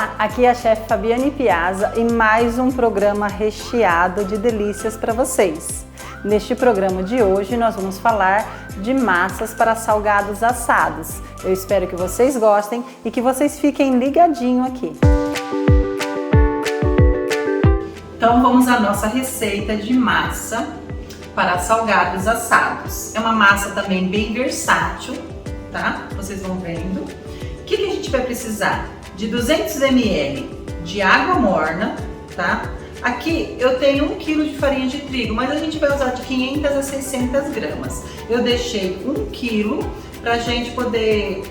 Olá, aqui é a chefe Fabiane Piazza e mais um programa recheado de delícias para vocês. Neste programa de hoje nós vamos falar de massas para salgados assados. Eu espero que vocês gostem e que vocês fiquem ligadinho aqui. Então vamos à nossa receita de massa para salgados assados. É uma massa também bem versátil, tá? Vocês vão vendo. O que a gente vai precisar? De 200 ml de água morna, tá? Aqui eu tenho 1 kg de farinha de trigo, mas a gente vai usar de 500 a 600 gramas. Eu deixei 1 kg pra gente poder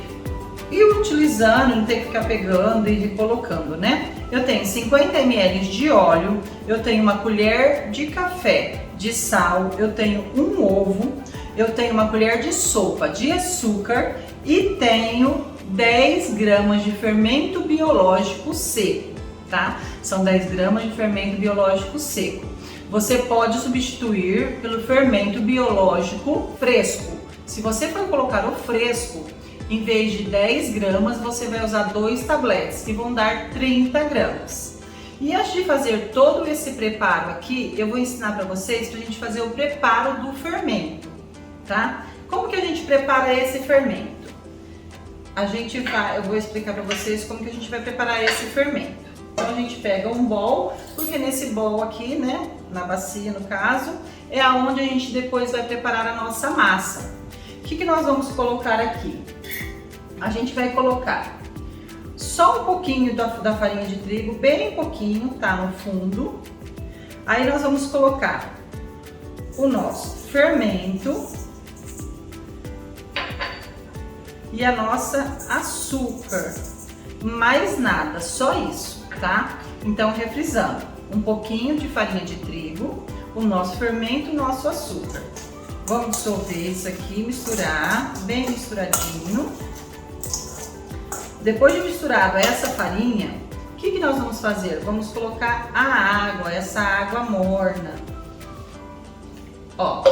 ir utilizando, não ter que ficar pegando e recolocando, né? Eu tenho 50 ml de óleo, eu tenho uma colher de café de sal, eu tenho um ovo, eu tenho uma colher de sopa de açúcar e tenho 10 gramas de fermento biológico seco, tá? São 10 gramas de fermento biológico seco. Você pode substituir pelo fermento biológico fresco. Se você for colocar o fresco, em vez de 10 gramas, você vai usar 2 tabletes, que vão dar 30 gramas. E antes de fazer todo esse preparo aqui, eu vou ensinar para vocês pra gente fazer o preparo do fermento, tá? Como que a gente prepara esse fermento? Eu vou explicar para vocês como que a gente vai preparar esse fermento. Então a gente pega um bowl, porque nesse bowl aqui, né, na bacia no caso, é aonde a gente depois vai preparar a nossa massa. O que nós vamos colocar aqui? A gente vai colocar só um pouquinho da farinha de trigo, bem pouquinho, tá, no fundo. Aí nós vamos colocar o nosso fermento e a nossa açúcar, mais nada, só isso, tá? Então, refrisando, um pouquinho de farinha de trigo, o nosso fermento e o nosso açúcar. Vamos dissolver isso aqui, misturar, bem misturadinho. Depois de misturado essa farinha, o que nós vamos fazer? Vamos colocar a água, essa água morna. Ó,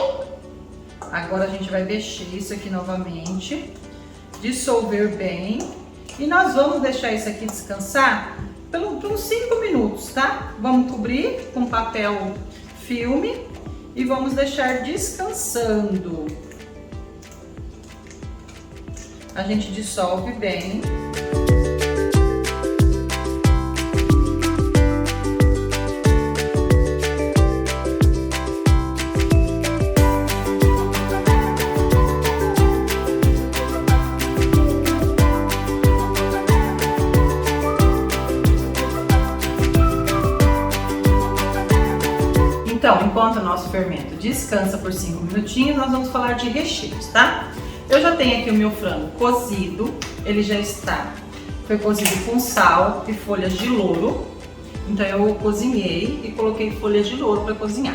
agora a gente vai mexer isso aqui novamente, dissolver bem, e nós vamos deixar isso aqui descansar por uns 5 minutos, tá? Vamos cobrir com papel filme e vamos deixar descansando. A gente dissolve bem. Então, enquanto o nosso fermento descansa por 5 minutinhos, nós vamos falar de recheios, tá? Eu já tenho aqui o meu frango cozido, ele já foi cozido com sal e folhas de louro. Então eu cozinhei e coloquei folhas de louro para cozinhar.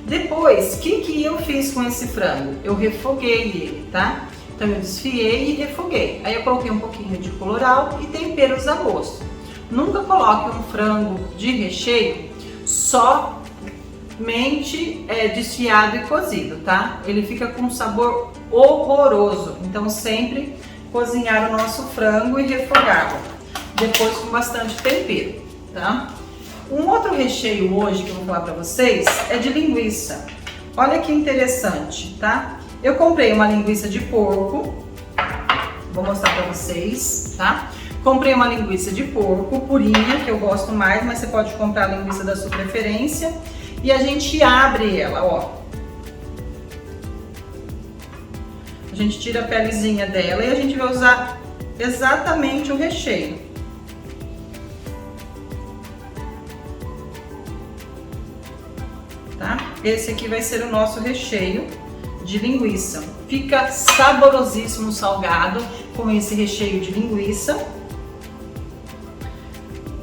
Depois, o que eu fiz com esse frango? Eu refoguei ele, tá? Então eu desfiei e refoguei. Aí eu coloquei um pouquinho de colorau e temperos a gosto. Nunca coloque um frango de recheio somente desfiado e cozido, tá? Ele fica com um sabor horroroso. Então sempre cozinhar o nosso frango e refogá-lo, depois com bastante tempero, tá? Um outro recheio hoje que eu vou falar para vocês é de linguiça. Olha que interessante, tá? Eu comprei uma linguiça de porco, vou mostrar para vocês, tá? Comprei uma linguiça de porco purinha, que eu gosto mais, mas você pode comprar a linguiça da sua preferência. E a gente abre ela, ó. A gente tira a pelezinha dela e a gente vai usar exatamente o recheio. Tá? Esse aqui vai ser o nosso recheio de linguiça. Fica saborosíssimo salgado com esse recheio de linguiça.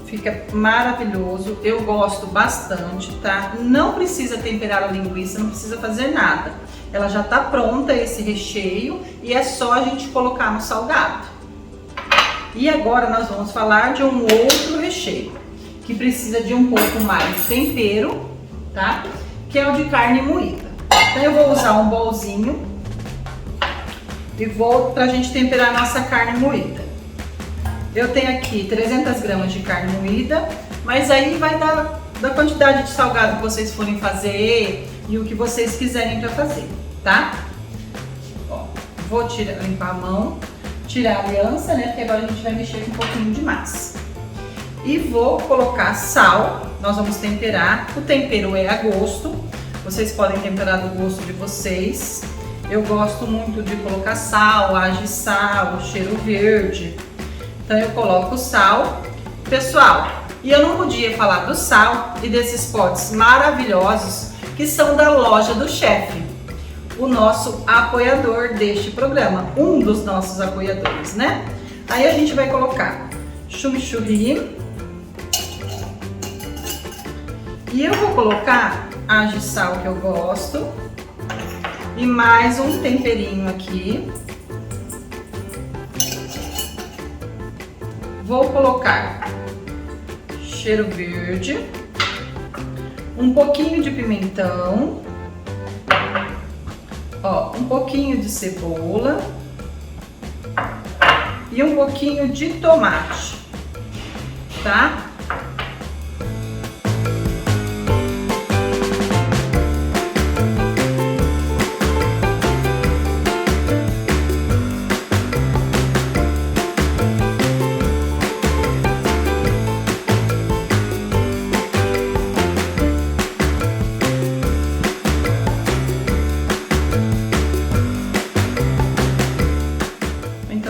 Fica maravilhoso, eu gosto bastante, tá? Não precisa temperar a linguiça, não precisa fazer nada. Ela já tá pronta, esse recheio, e é só a gente colocar no salgado. E agora nós vamos falar de um outro recheio, que precisa de um pouco mais de tempero, tá? Que é o de carne moída. Então eu vou usar um bolzinho e vou pra gente temperar a nossa carne moída. Eu tenho aqui 300 gramas de carne moída, mas aí vai dar da quantidade de salgado que vocês forem fazer e o que vocês quiserem para fazer, tá? Ó, vou limpar a mão, tirar a aliança, né? Porque agora a gente vai mexer com um pouquinho de massa. E vou colocar sal, nós vamos temperar. O tempero é a gosto, vocês podem temperar do gosto de vocês. Eu gosto muito de colocar sal, alho, sal, cheiro verde. Então eu coloco o sal. Pessoal, e eu não podia falar do sal e desses potes maravilhosos que são da Loja do Chefe, o nosso apoiador deste programa, um dos nossos apoiadores, né? Aí a gente vai colocar chimichurri e eu vou colocar alho e sal que eu gosto e mais um temperinho aqui. Vou colocar cheiro verde, um pouquinho de pimentão, ó, um pouquinho de cebola e um pouquinho de tomate, tá?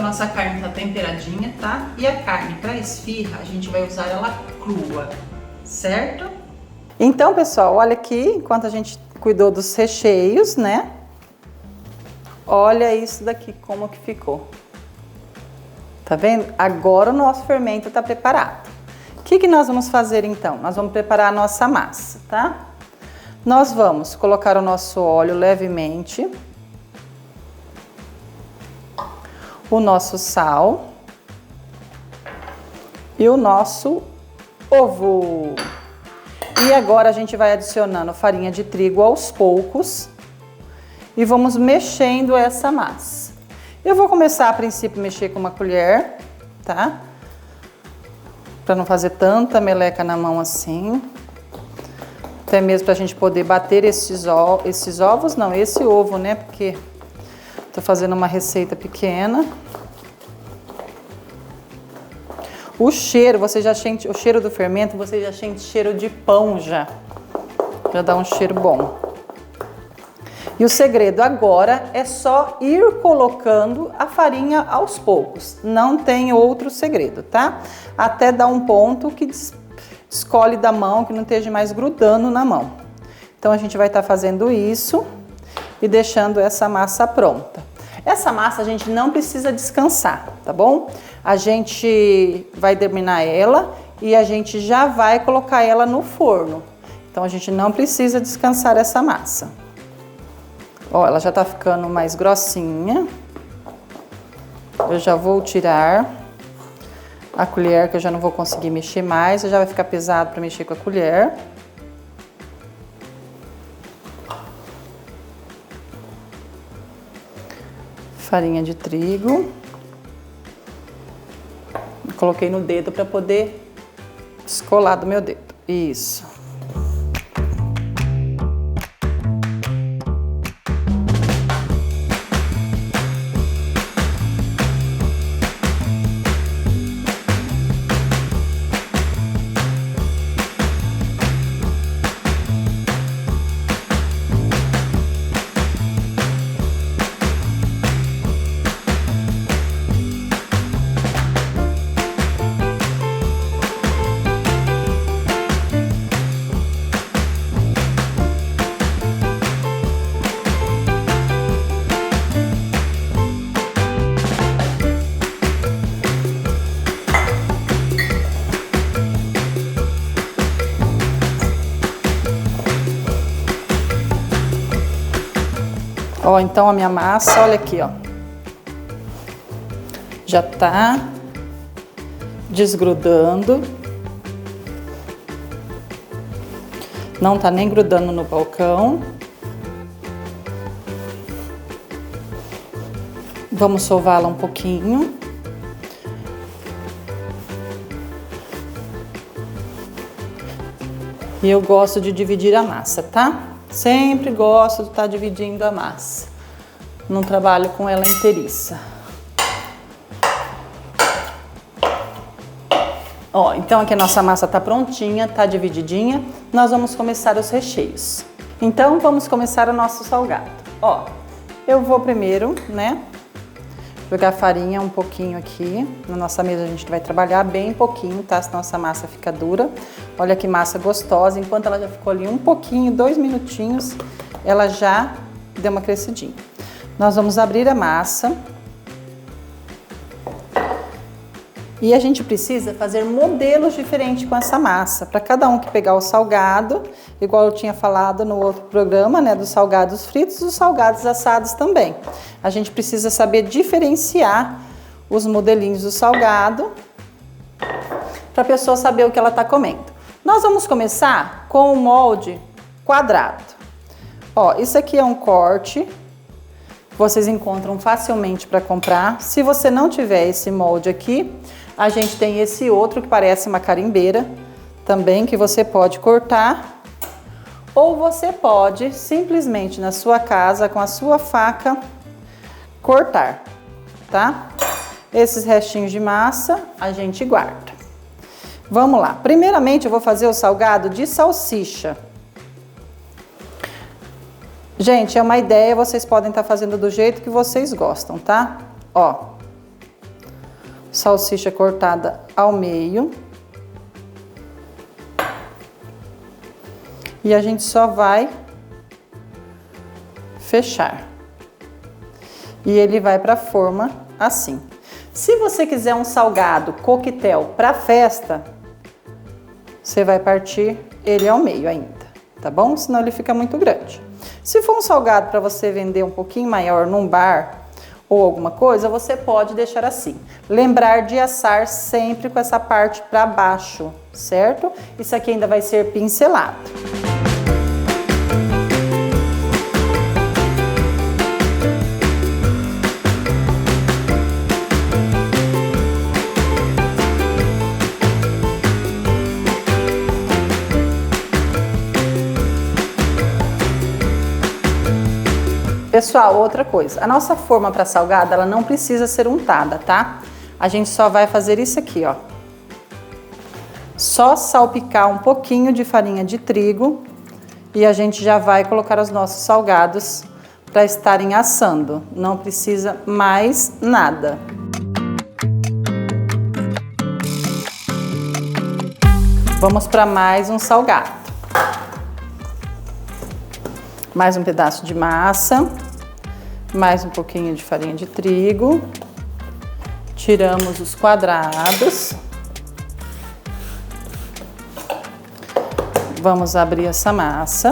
Nossa carne tá temperadinha, tá? E a carne para esfirra, a gente vai usar ela crua, certo? Então, pessoal, olha aqui, enquanto a gente cuidou dos recheios, né? Olha isso daqui, como que ficou. Tá vendo? Agora o nosso fermento tá preparado. O que nós vamos fazer, então? Nós vamos preparar a nossa massa, tá? Nós vamos colocar o nosso óleo levemente, o nosso sal e o nosso ovo. E agora a gente vai adicionando farinha de trigo aos poucos e vamos mexendo essa massa. Eu vou começar a princípio a mexer com uma colher, tá? Para não fazer tanta meleca na mão assim. Até mesmo pra gente poder bater esses ovos, não, esse ovo, né? Porque tô fazendo uma receita pequena. O cheiro, você já sente, o cheiro do fermento, você já sente cheiro de pão já. Já dá um cheiro bom. E o segredo agora é só ir colocando a farinha aos poucos. Não tem outro segredo, tá? Até dar um ponto que escolhe da mão, que não esteja mais grudando na mão. Então a gente vai estar fazendo isso e deixando essa massa pronta. Essa massa a gente não precisa descansar, tá bom? A gente vai terminar ela e a gente já vai colocar ela no forno. Então a gente não precisa descansar essa massa. Ó, ela já tá ficando mais grossinha. Eu já vou tirar a colher, que eu já não vou conseguir mexer mais, já vai ficar pesado para mexer com a colher. Farinha de trigo. Coloquei no dedo para poder descolar do meu dedo. Isso. Ó, então a minha massa, olha aqui, ó. Já tá desgrudando. Não tá nem grudando no balcão. Vamos sová-la um pouquinho. E eu gosto de dividir a massa, tá? Sempre gosto de estar dividindo a massa. Não trabalho com ela inteiriça. Ó, então aqui a nossa massa tá prontinha, tá divididinha. Nós vamos começar os recheios. Então vamos começar o nosso salgado. Ó, eu vou primeiro, né, jogar farinha um pouquinho aqui. Na nossa mesa a gente vai trabalhar bem pouquinho, tá? Senão essa massa fica dura. Olha que massa gostosa. Enquanto ela já ficou ali um pouquinho, 2 minutinhos, ela já deu uma crescidinha. Nós vamos abrir a massa. E a gente precisa fazer modelos diferentes com essa massa. Para cada um que pegar o salgado, igual eu tinha falado no outro programa, né, dos salgados fritos e dos salgados assados também. A gente precisa saber diferenciar os modelinhos do salgado para a pessoa saber o que ela está comendo. Nós vamos começar com o molde quadrado. Ó, isso aqui é um corte. Vocês encontram facilmente para comprar. Se você não tiver esse molde aqui, a gente tem esse outro que parece uma carimbeira também, que você pode cortar. Ou você pode simplesmente na sua casa, com a sua faca, cortar, tá? Esses restinhos de massa a gente guarda. Vamos lá. Primeiramente eu vou fazer o salgado de salsicha. Gente, é uma ideia, vocês podem estar fazendo do jeito que vocês gostam, tá? Ó, salsicha cortada ao meio. E a gente só vai fechar. E ele vai para a forma assim. Se você quiser um salgado coquetel para festa, você vai partir ele ao meio ainda, tá bom? Senão ele fica muito grande. Se for um salgado para você vender um pouquinho maior num bar ou alguma coisa, você pode deixar assim. Lembrar de assar sempre com essa parte para baixo, certo? Isso aqui ainda vai ser pincelado. Pessoal, outra coisa, a nossa forma para salgada, ela não precisa ser untada, tá? A gente só vai fazer isso aqui, ó. Só salpicar um pouquinho de farinha de trigo e a gente já vai colocar os nossos salgados para estarem assando. Não precisa mais nada. Vamos para mais um salgado. Mais um pedaço de massa, mais um pouquinho de farinha de trigo, tiramos os quadrados, vamos abrir essa massa,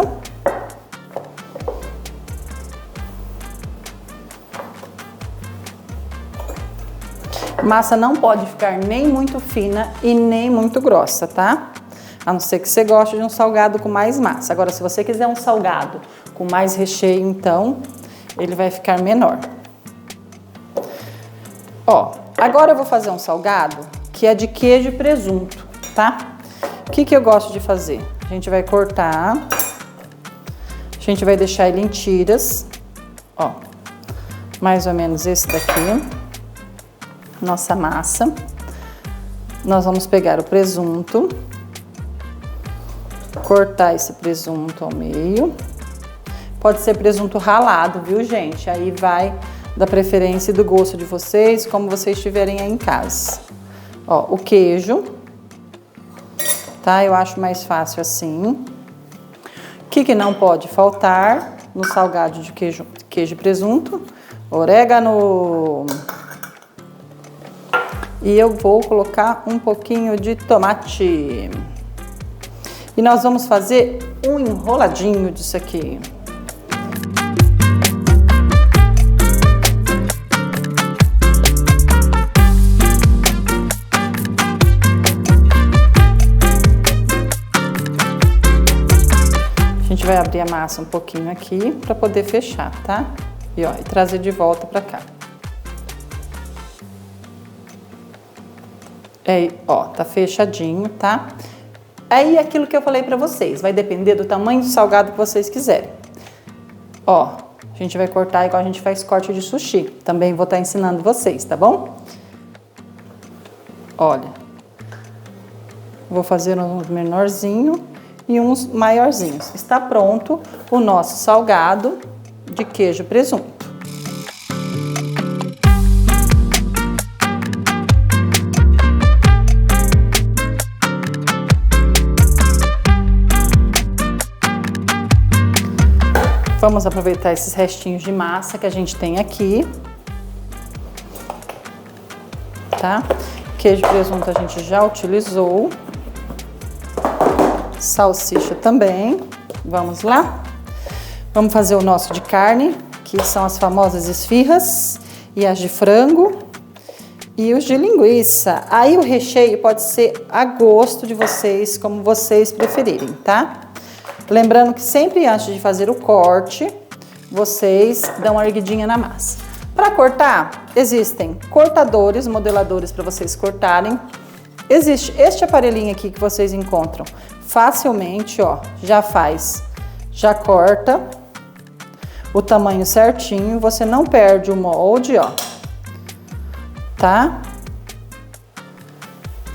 massa não pode ficar nem muito fina e nem muito grossa, tá? A não ser que você goste de um salgado com mais massa. Agora, se você quiser um salgado com mais recheio, então, ele vai ficar menor. Ó, agora eu vou fazer um salgado que é de queijo e presunto, tá? O que eu gosto de fazer? A gente vai cortar, a gente vai deixar ele em tiras, ó, mais ou menos esse daqui, nossa massa. Nós vamos pegar o presunto, cortar esse presunto ao meio. Pode ser presunto ralado, viu, gente? Aí vai da preferência e do gosto de vocês, como vocês estiverem aí em casa. Ó, o queijo, tá? Eu acho mais fácil assim. O que não pode faltar no salgado de queijo e presunto? Orégano. E eu vou colocar um pouquinho de tomate. E nós vamos fazer um enroladinho disso aqui. A gente vai abrir a massa um pouquinho aqui para poder fechar, tá? E ó, e trazer de volta para cá. É, ó, tá fechadinho, tá? Aí aquilo que eu falei pra vocês, vai depender do tamanho do salgado que vocês quiserem. Ó, a gente vai cortar igual a gente faz corte de sushi. Também vou estar ensinando vocês, tá bom? Olha, vou fazer uns menorzinho e uns maiorzinhos. Está pronto o nosso salgado de queijo presunto. Vamos aproveitar esses restinhos de massa que a gente tem aqui, tá? Queijo presunto a gente já utilizou. Salsicha também. Vamos lá? Vamos fazer o nosso de carne, que são as famosas esfirras, e as de frango e os de linguiça. Aí o recheio pode ser a gosto de vocês, como vocês preferirem, tá? Lembrando que sempre antes de fazer o corte, vocês dão uma erguidinha na massa. Para cortar, existem cortadores, modeladores para vocês cortarem. Existe este aparelhinho aqui que vocês encontram facilmente, ó, já corta o tamanho certinho, você não perde o molde, ó, tá?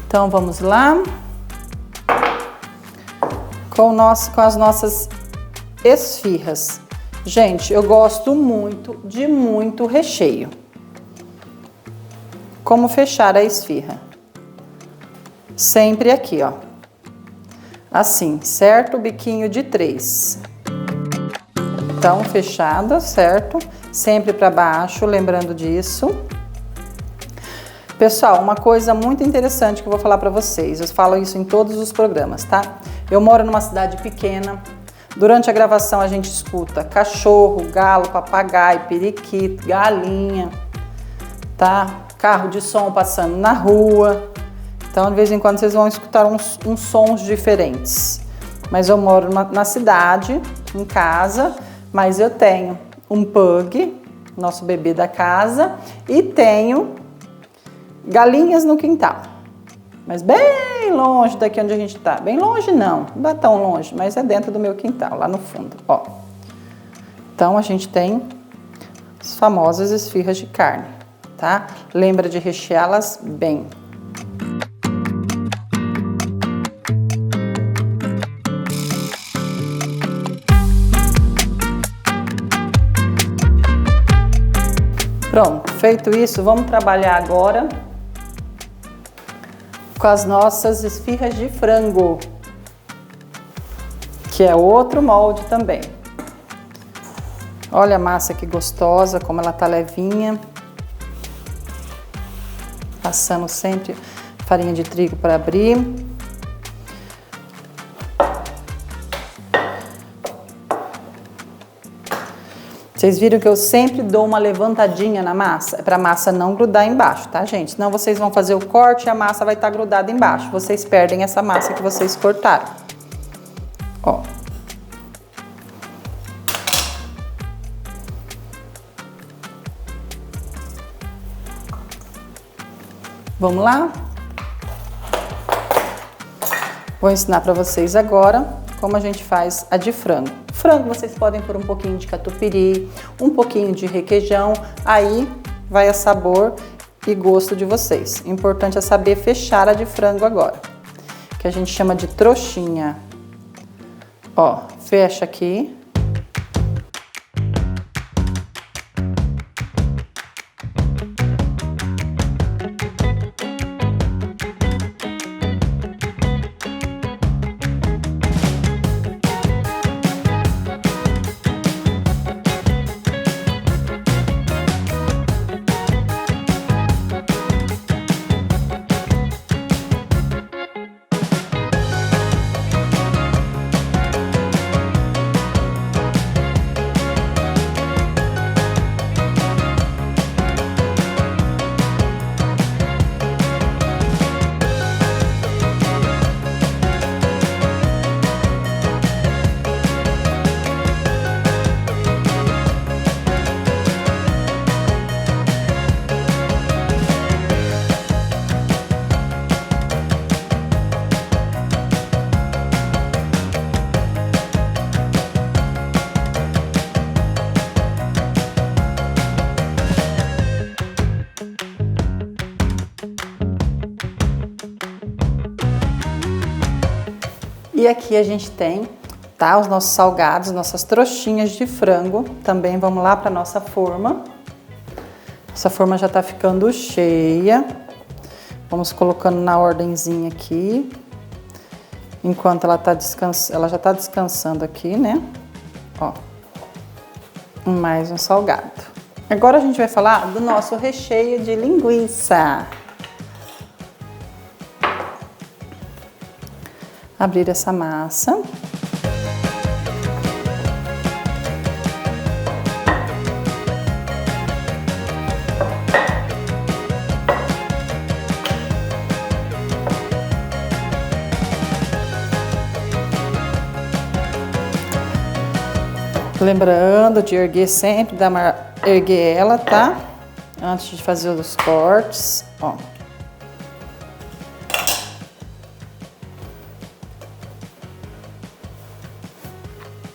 Então vamos lá. Com as nossas esfirras. Gente, eu gosto muito de muito recheio. Como fechar a esfirra? Sempre aqui, ó. Assim, certo? Biquinho de 3. Então, fechada, certo? Sempre para baixo, lembrando disso. Pessoal, uma coisa muito interessante que eu vou falar para vocês. Eu falo isso em todos os programas, tá? Eu moro numa cidade pequena. Durante a gravação a gente escuta cachorro, galo, papagaio, periquito, galinha, tá? Carro de som passando na rua. Então, de vez em quando vocês vão escutar uns sons diferentes. Mas eu moro na cidade, em casa, mas eu tenho um pug, nosso bebê da casa, e tenho galinhas no quintal. Mas bem longe daqui onde a gente tá. Bem longe não é tão longe, mas é dentro do meu quintal, lá no fundo, ó. Então a gente tem as famosas esfirras de carne, tá? Lembra de recheá-las bem. Pronto, feito isso, vamos trabalhar agora com as nossas esfirras de frango, que é outro molde também. Olha a massa que gostosa, como ela tá levinha. Passando sempre farinha de trigo para abrir. Vocês viram que eu sempre dou uma levantadinha na massa, para a massa não grudar embaixo, tá, gente? Senão vocês vão fazer o corte e a massa vai estar grudada embaixo. Vocês perdem essa massa que vocês cortaram. Ó. Vamos lá? Vou ensinar para vocês agora como a gente faz a de frango. Frango vocês podem pôr um pouquinho de catupiry, um pouquinho de requeijão, aí vai a sabor e gosto de vocês. O importante é saber fechar a de frango agora, que a gente chama de trouxinha. Ó, fecha aqui. E aqui a gente tem, tá, os nossos salgados, nossas trouxinhas de frango. Também vamos lá para nossa forma. Essa forma já tá ficando cheia. Vamos colocando na ordenzinha aqui. Enquanto ela tá ela já tá descansando aqui, né? Ó. Mais um salgado. Agora a gente vai falar do nosso recheio de linguiça. Abrir essa massa. Lembrando de erguer sempre, erguer ela, tá? Antes de fazer os cortes, ó.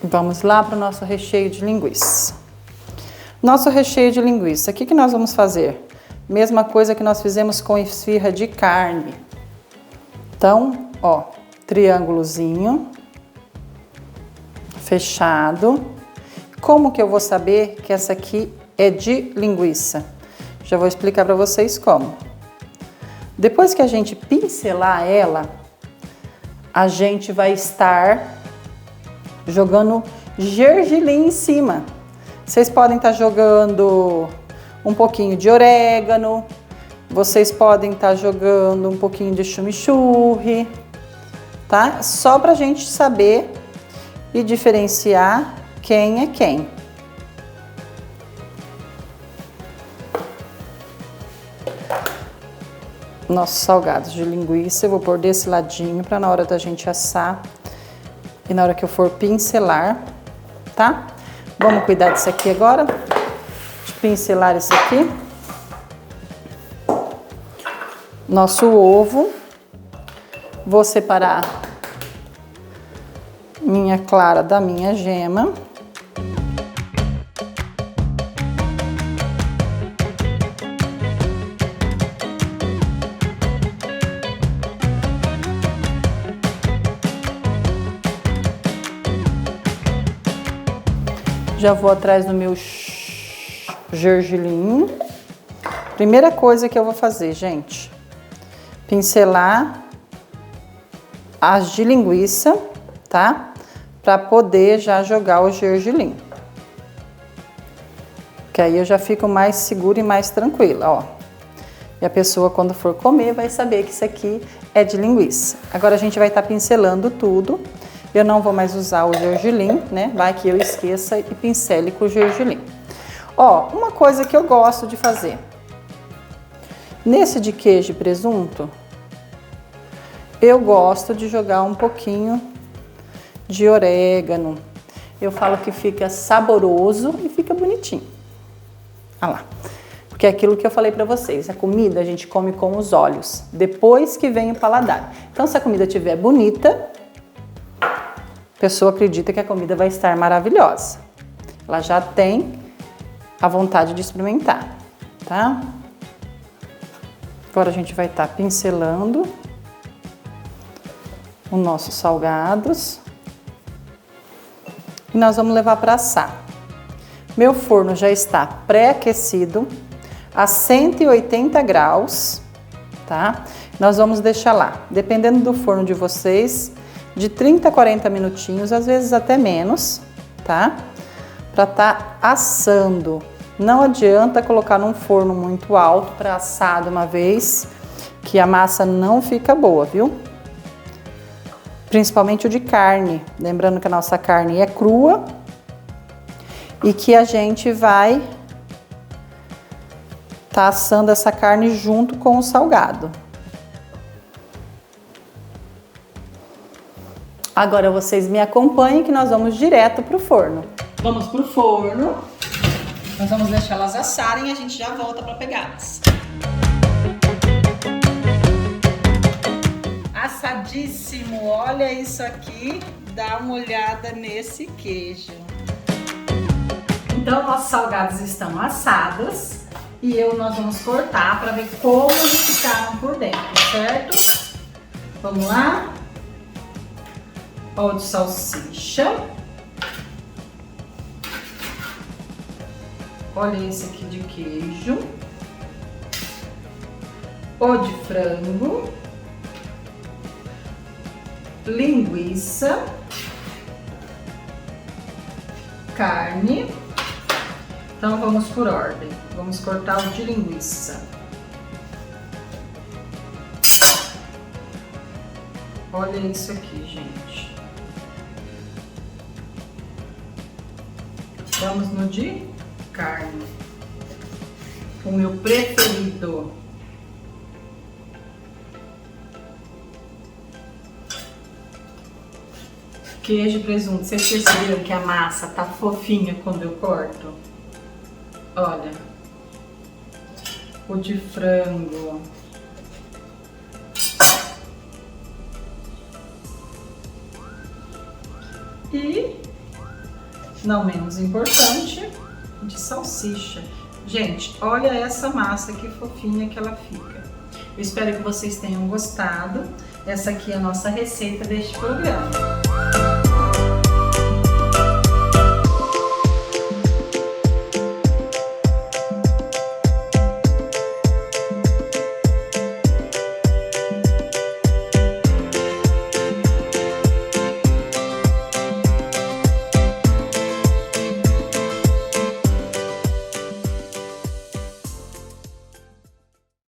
Vamos lá para o nosso recheio de linguiça. Nosso recheio de linguiça, o que nós vamos fazer? Mesma coisa que nós fizemos com esfirra de carne. Então, ó, triângulozinho, fechado. Como que eu vou saber que essa aqui é de linguiça? Já vou explicar para vocês como. Depois que a gente pincelar ela, a gente vai estar jogando gergelim em cima. Vocês podem estar jogando um pouquinho de orégano, vocês podem estar jogando um pouquinho de chimichurri, tá? Só pra gente saber e diferenciar quem é quem. Nossos salgados de linguiça, eu vou pôr desse ladinho para na hora da gente assar e na hora que eu for pincelar, tá? Vamos cuidar disso aqui agora, de pincelar isso aqui. Nosso ovo, vou separar minha clara da minha gema. Já vou atrás do meu gergelim. Primeira coisa que eu vou fazer, gente, pincelar as de linguiça, tá? Pra poder já jogar o gergelim. Que aí eu já fico mais segura e mais tranquila, ó. E a pessoa, quando for comer, vai saber que isso aqui é de linguiça. Agora a gente vai estar pincelando tudo. Eu não vou mais usar o gergelim, né? Vai que eu esqueça e pincele com o gergelim. Ó, uma coisa que eu gosto de fazer. Nesse de queijo e presunto, eu gosto de jogar um pouquinho de orégano. Eu falo que fica saboroso e fica bonitinho. Olha lá. Porque é aquilo que eu falei pra vocês, a comida a gente come com os olhos, depois que vem o paladar. Então, se a comida estiver bonita, a pessoa acredita que a comida vai estar maravilhosa. Ela já tem a vontade de experimentar, tá? Agora a gente vai estar pincelando os nossos salgados. E nós vamos levar para assar. Meu forno já está pré-aquecido a 180 graus, tá? Nós vamos deixar lá, dependendo do forno de vocês, de 30 a 40 minutinhos, às vezes até menos, tá? Para estar assando. Não adianta colocar num forno muito alto para assar de uma vez, que a massa não fica boa, viu? Principalmente o de carne. Lembrando que a nossa carne é crua e que a gente vai estar assando essa carne junto com o salgado. Agora vocês me acompanhem que nós vamos direto pro forno. Vamos pro forno. Nós vamos deixar elas assarem e a gente já volta para pegá-las. Assadíssimo, olha isso aqui, dá uma olhada nesse queijo. Então, nossos salgados estão assados e nós vamos cortar para ver como eles ficaram por dentro, certo? Vamos lá? Ó, de salsicha. Olha esse aqui de queijo. Ó, de frango. Linguiça. Carne. Então vamos por ordem. Vamos cortar o de linguiça. Olha isso aqui, gente. Vamos no de carne. O meu preferido. Queijo e presunto. Vocês perceberam que a massa tá fofinha quando eu corto? Olha. O de frango. E, não menos importante, de salsicha. Gente, olha essa massa que fofinha que ela fica. Eu espero que vocês tenham gostado. Essa aqui é a nossa receita deste programa.